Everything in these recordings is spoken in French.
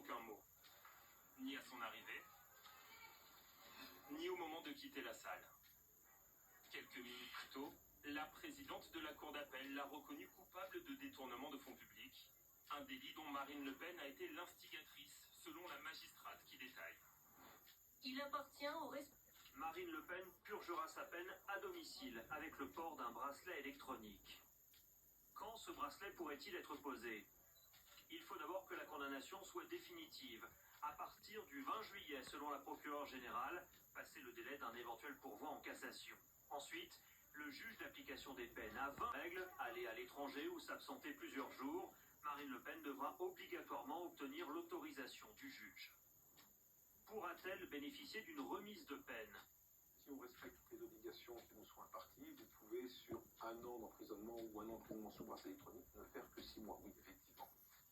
aucun mot. Ni à son arrivée, ni au moment de quitter la salle. Quelques minutes plus tôt, la présidente de la Cour d'appel l'a reconnue coupable de détournement de fonds publics, un délit dont Marine Le Pen a été l'instigatrice, selon la magistrate qui détaille. Il appartient au responsable. Marine Le Pen purgera sa peine à domicile avec le port d'un bracelet électronique. Quand ce bracelet pourrait-il être posé? Il faut d'abord que la condamnation soit définitive, à partir du 20 juillet selon la procureure générale, passé le délai d'un éventuel pourvoi en cassation. Ensuite, le juge d'application des peines a 20 règles, aller à l'étranger ou s'absenter plusieurs jours. Marine Le Pen devra obligatoirement obtenir l'autorisation du juge. Pourra-t-elle bénéficier d'une remise de peine? Si on respecte toutes les obligations qui nous sont imparties, vous pouvez, sur 1 an d'emprisonnement ou 1 an d'emprisonnement sous bracelet électronique, ne faire que 6 mois, oui, effectivement.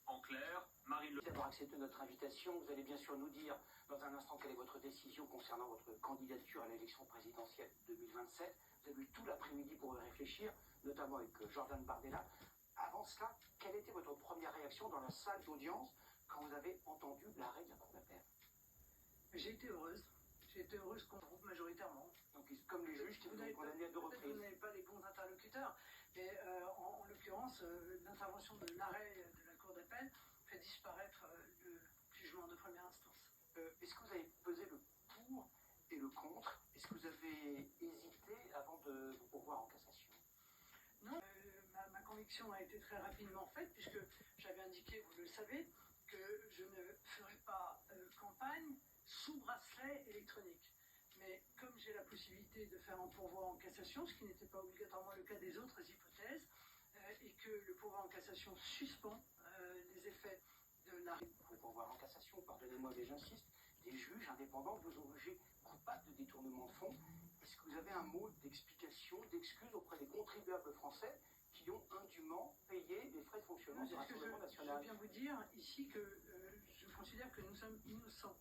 En clair, Marine Le Merci d'avoir accepté notre invitation. Vous allez bien sûr nous dire dans un instant quelle est votre décision concernant votre candidature à l'élection présidentielle 2027. Vous avez eu tout l'après-midi pour y réfléchir, notamment avec Jordan Bardella. Avant cela, quelle était votre première réaction dans la salle d'audience quand vous avez entendu l'arrêt de la Cour d'appel? J'ai été heureuse. J'ai été heureuse qu'on groupe majoritairement. Donc, comme les juges qui vous ont condamné à 2 reprises. Vous n'avez pas les bons interlocuteurs, mais en l'occurrence, l'intervention de l'arrêt de la Cour d'appel fait disparaître le jugement de première instance. Est-ce que vous avez pesé le pour et le contre? Est-ce que vous avez hésité avant de vous pourvoir en cassation? Non, ma conviction a été très rapidement faite, puisque j'avais indiqué, vous le savez, que je ne ferai pas campagne sous bracelet électronique. Mais comme j'ai la possibilité de faire un pourvoi en cassation, ce qui n'était pas obligatoirement le cas des autres hypothèses, et que le pourvoi en cassation suspend les effets de l'arrêt. Pour pourvoir en cassation, pardonnez-moi mais j'insiste, des juges indépendants vous ont jugé coupable de détournement de fonds. Est-ce que vous avez un mot d'explication, d'excuse auprès des contribuables français qui ont indûment payé les frais de fonctionnement du Rassemblement national? Je viens vous dire ici que je considère que nous sommes innocents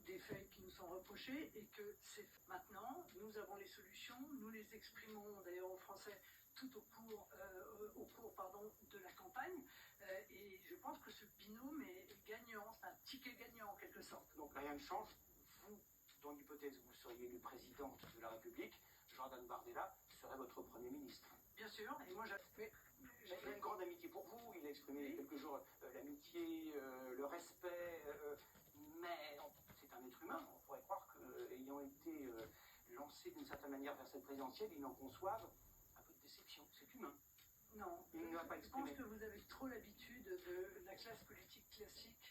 des faits qui nous sont reprochés et que c'est maintenant, nous avons les solutions, nous les exprimons d'ailleurs aux Français tout au cours de la campagne et je pense que ce binôme est gagnant, c'est un ticket gagnant en quelque sorte. Donc rien ne change, vous, dans l'hypothèse où vous seriez élu présidente de la République, Jordan Bardella serait votre Premier ministre. Bien sûr, et moi il a une grande amitié pour vous, il a exprimé il y a quelques jours l'amitié, le respect, mais c'est un être humain. On pourrait croire qu'ayant été lancé d'une certaine manière vers cette présidentielle, il en conçoive un peu de déception. C'est humain. Non, il ne va pas je exprimer. pense que vous avez trop l'habitude de la classe politique classique